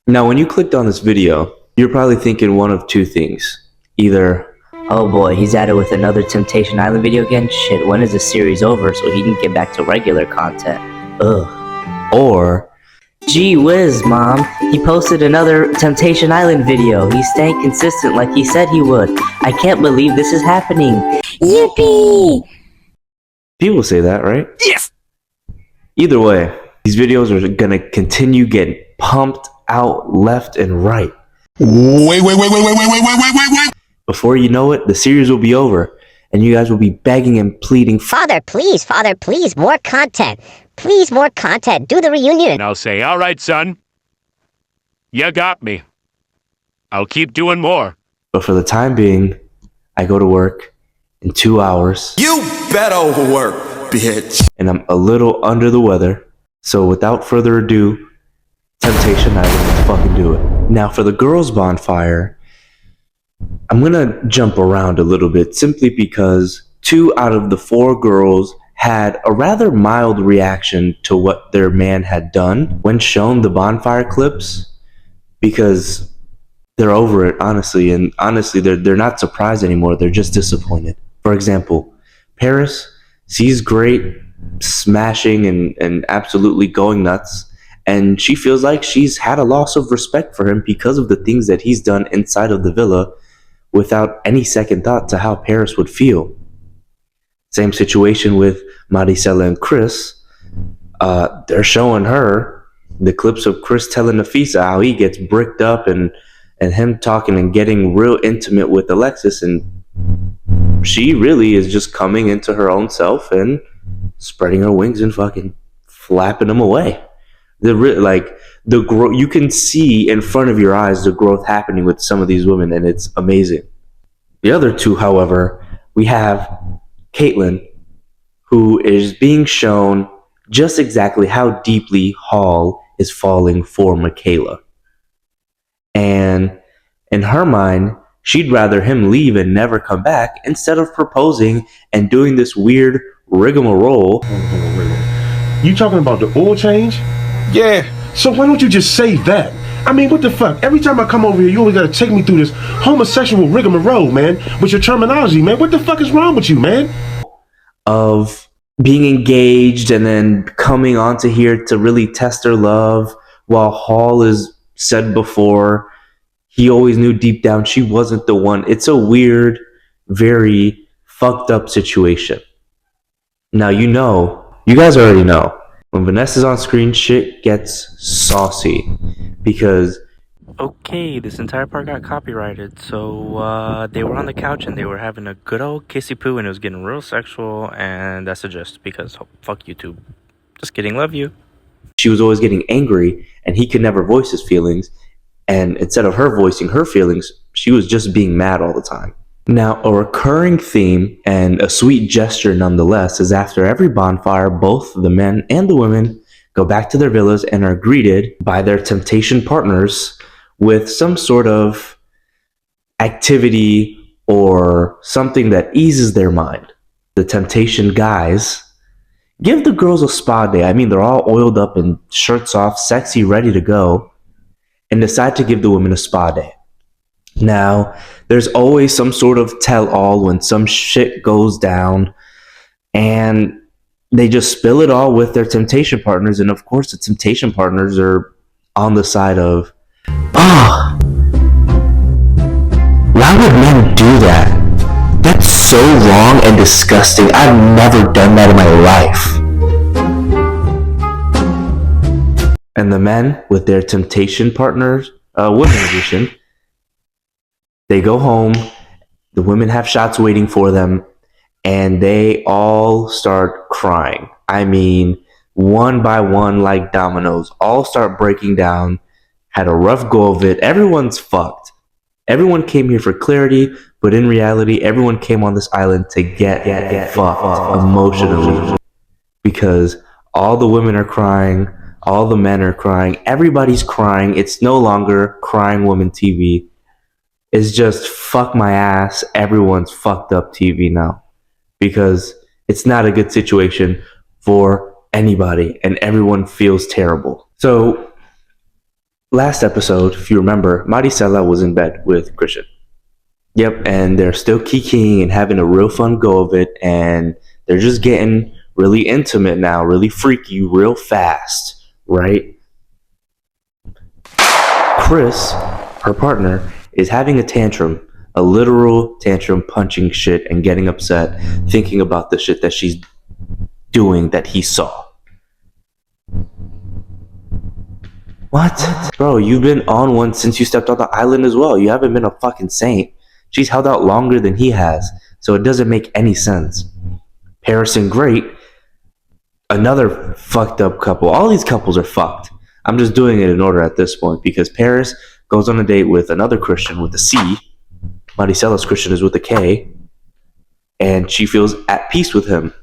Now, when you clicked on this video, you're probably thinking one of two things. Either, oh boy, he's at it with another Temptation Island video again? Shit, when is the series over so he can get back to regular content? Ugh. or, Gee whiz, Mom. He posted another Temptation Island video. He's staying consistent like he said he would. I can't believe this is happening. Yippee! people say that, right? Yes! Either way, these videos are gonna continue getting pumped out left and right. Wait. Before you know it, the series will be over, and you guys will be begging and pleading, Father, please, more content. Please, more content. Do the reunion. And I'll say, all right, son. You got me. I'll keep doing more. but for the time being, I go to work in 2 hours, You better work, bitch. and I'm a little under the weather. So without further ado, Temptation Island, let's fucking do it. Now for the girls' bonfire, I'm gonna jump around a little bit simply because 2 out of the 4 girls had a rather mild reaction to what their man had done when shown the bonfire clips, because they're over it, honestly, and honestly they're not surprised anymore, they're just disappointed. For example, Paris, she's great, smashing and absolutely going nuts, and she feels like she's had a loss of respect for him because of the things that he's done inside of the villa without any second thought to how Paris would feel. Same situation with Maricela and Chris. They're showing her the clips of Chris telling Nafisa how he gets bricked up and him talking and getting real intimate with Alexis, and she really is just coming into her own self and spreading her wings and fucking flapping them away. You can see in front of your eyes the growth happening with some of these women, and it's amazing. The other two, however, we have Caitlyn, who is being shown just exactly how deeply Hall is falling for Michaela. And in her mind, she'd rather him leave and never come back instead of proposing and doing this weird rigmarole. You talking about the oil change? Yeah. So why don't you just say that? I mean, what the fuck? Every time I come over here, you always gotta take me through this homosexual rigmarole, man, with your terminology, man. What the fuck is wrong with you, man? Of being engaged and then coming onto here to really test her love, while Hall is said before he always knew deep down she wasn't the one. It's a weird, very fucked up situation. Now, you guys already know, when Vanessa's on screen, shit gets saucy because Okay, this entire part got copyrighted, so they were on the couch and they were having a good old kissy poo and it was getting real sexual, and that's a gist because fuck YouTube. Just kidding, love you. she was always getting angry and he could never voice his feelings, and instead of her voicing her feelings, she was just being mad all the time. Now, a recurring theme and a sweet gesture nonetheless is after every bonfire, both the men and the women go back to their villas and are greeted by their temptation partners with some sort of activity or something that eases their mind. The temptation guys give the girls a spa day. I mean, they're all oiled up and shirts off, sexy, ready to go, and decide to give the women a spa day. Now, there's always some sort of tell-all when some shit goes down, and they just spill it all with their temptation partners, and of course the temptation partners are on the side of, oh, why would men do that? That's so wrong and disgusting. I've never done that in my life. And the men with their temptation partners, women edition, they go home, the women have shots waiting for them, and they all start crying. I mean, one by one, like dominoes, all start breaking down, had a rough go of it. Everyone's fucked. Everyone came here for clarity, but in reality, everyone came on this island to get fucked emotionally. Because all the women are crying, all the men are crying, everybody's crying. It's no longer crying woman TV. It's just fuck my ass, everyone's fucked up TV now. Because it's not a good situation for anybody, and everyone feels terrible. So Last episode, if you remember, Maricela was in bed with Christian. Yep, and they're still kikiing and having a real fun go of it, and they're just getting really intimate now, really freaky, real fast, right? Chris, her partner, is having a tantrum, a literal tantrum, punching shit and getting upset, thinking about the shit that she's doing that he saw. What? Bro, you've been on one since you stepped on the island as well. You haven't been a fucking saint. She's held out longer than he has, so it doesn't make any sense. Paris and Great, another fucked up couple. All these couples are fucked. I'm just doing it in order at this point because Paris goes on a date with another Christian with a C. Maricela's Christian is with a K. And she feels at peace with him.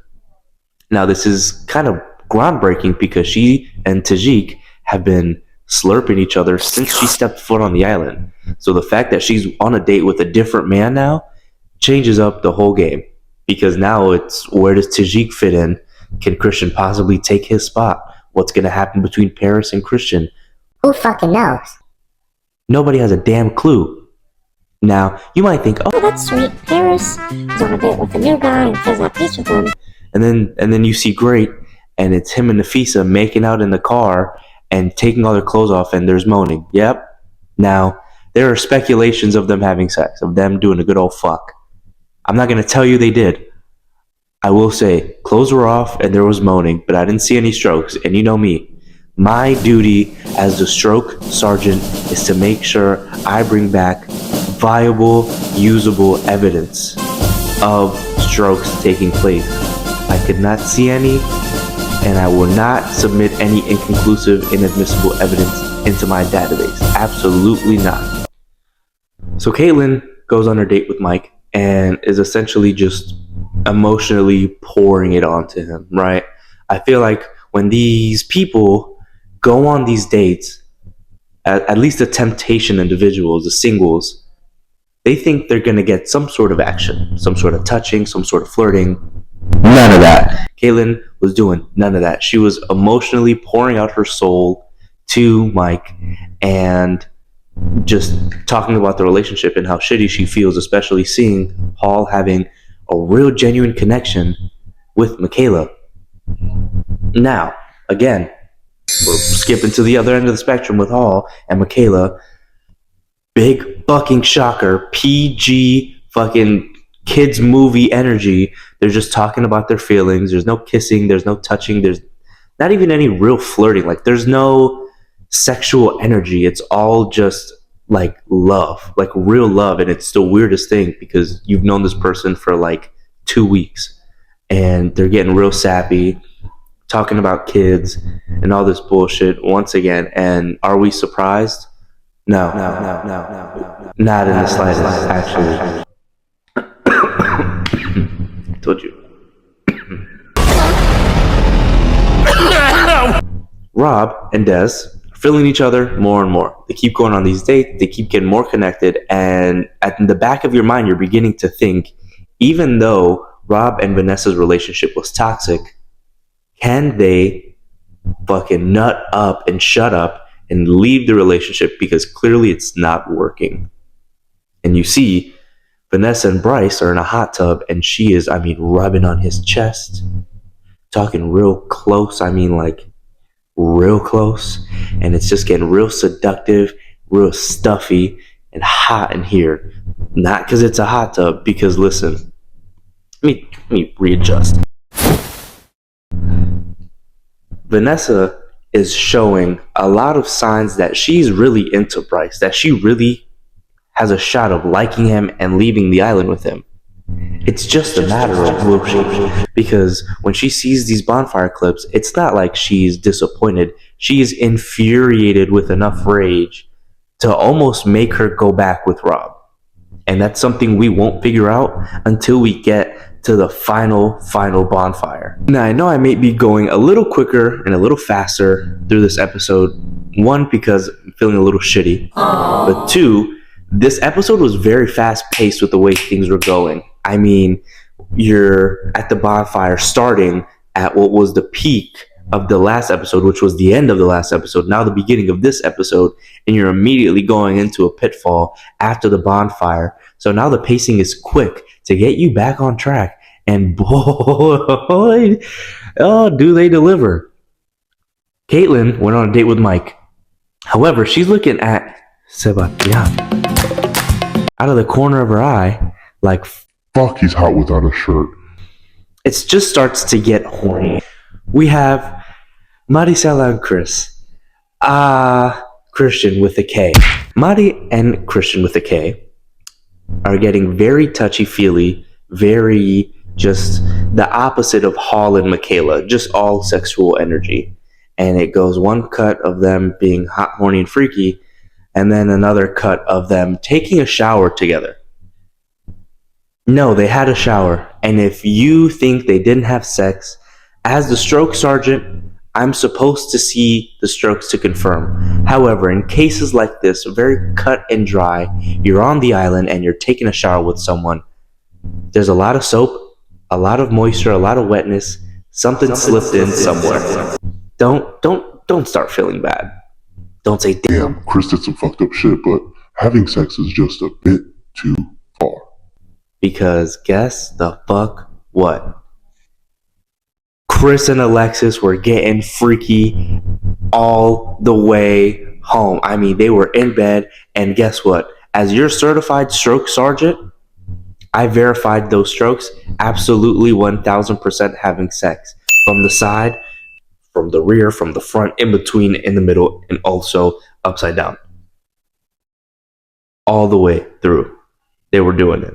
Now, this is kind of groundbreaking because she and Tajik have been slurping each other since she stepped foot on the island. So the fact that she's on a date with a different man now changes up the whole game. Because now it's, where does Tajik fit in? Can Christian possibly take his spot? What's going to happen between Paris and Christian? Who fucking knows? Nobody has a damn clue. Now, you might think, oh, That's sweet. Paris is on a date with a new guy and feels at peace with him. and then you see Great, and it's him and Nafisa making out in the car and taking all their clothes off, and there's moaning. Yep. Now, there are speculations of them having sex, of them doing a good old fuck. I'm not going to tell you they did. I will say, clothes were off and there was moaning, but I didn't see any strokes, and you know me. My duty as the stroke sergeant is to make sure I bring back viable, usable evidence of strokes taking place. I could not see any, and I will not submit any inconclusive, inadmissible evidence into my database. Absolutely not. So Caitlin goes on her date with Mike and is essentially just emotionally pouring it onto him, right? I feel like when these people go on these dates, at least the Temptation individuals, the singles, they think they're going to get some sort of action, some sort of touching, some sort of flirting. None of that. Caitlin was doing none of that. She was emotionally pouring out her soul to Mike and just talking about the relationship and how shitty she feels, especially seeing Paul having a real genuine connection with Michaela. Now, again, we're skipping to the other end of the spectrum with Hall and Michaela. Big fucking shocker. PG fucking kids movie energy. They're just talking about their feelings. There's no kissing. There's no touching. There's not even any real flirting. Like, there's no sexual energy. It's all just like love, like real love. And it's the weirdest thing because you've known this person for like 2 weeks and they're getting real sappy, talking about kids and all this bullshit once again. And are we surprised? No. Not in the slightest, actually. Told you. Rob and Des are feeling each other more and more. They keep going on these dates. They keep getting more connected. And at the back of your mind, you're beginning to think, even though Rob and Vanessa's relationship was toxic, can they fucking nut up and shut up and leave the relationship because clearly it's not working? And you see Vanessa and Bryce are in a hot tub and she is, rubbing on his chest, talking real close. Like real close. And it's just getting real seductive, real stuffy and hot in here. Not because it's a hot tub, because listen, let me readjust. Vanessa is showing a lot of signs that she's really into Bryce, that she really has a shot of liking him and leaving the island with him. It's just a matter of will she, because when she sees these bonfire clips, it's not like she's disappointed. She is infuriated with enough rage to almost make her go back with Rob. And that's something we won't figure out until we get to the final bonfire. Now, I know I may be going a little quicker and a little faster through this episode. One, because I'm feeling a little shitty. But two, this episode was very fast paced with the way things were going. You're at the bonfire starting at what was the peak of the last episode, which was the end of the last episode, now the beginning of this episode, and you're immediately going into a pitfall after the bonfire. So now the pacing is quick to get you back on track, and boy, oh, do they deliver. Caitlin went on a date with Mike. However, she's looking at Sebastian out of the corner of her eye like, fuck, he's hot without a shirt. it just starts to get horny. We have Maricela and Chris. Christian with a K. Mari and Christian with a K are getting very touchy-feely, very just the opposite of Hall and Michaela, just all sexual energy. And it goes one cut of them being hot, horny, and freaky, and then another cut of them taking a shower together. No, they had a shower, and if you think they didn't have sex, as the stroke sergeant, I'm supposed to see the strokes to confirm. However, in cases like this, very cut and dry, you're on the island and you're taking a shower with someone, there's a lot of soap, a lot of moisture, a lot of wetness, something slipped in somewhere. Don't start feeling bad. Don't say, Damn, Chris did some fucked up shit, but having sex is just a bit too far. because guess the fuck what? Chris and Alexis were getting freaky all the way home. I mean, they were in bed, and guess what? As your certified stroke sergeant, I verified those strokes. Absolutely 1000% having sex. From the side, from the rear, from the front, in between, in the middle, and also upside down. All the way through. They were doing it.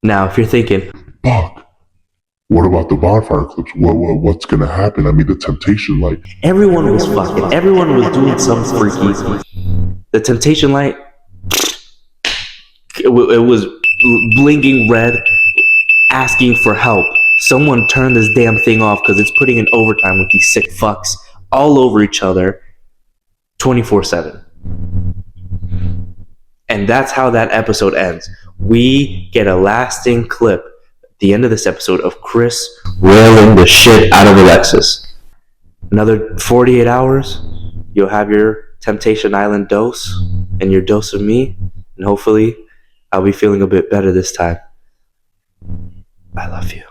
Now, if you're thinking, Fuck. What about the bonfire clips? What's gonna happen? I mean, the temptation light. everyone was fucking, everyone was doing some freaky. The temptation light, it was blinking red, asking for help. Someone turn this damn thing off because it's putting in overtime with these sick fucks all over each other 24/7. And that's how that episode ends. We get a lasting clip at the end of this episode of Chris railing the shit out of Alexis. Another 48 hours, you'll have your Temptation Island dose and your dose of me, and hopefully I'll be feeling a bit better this time. I love you.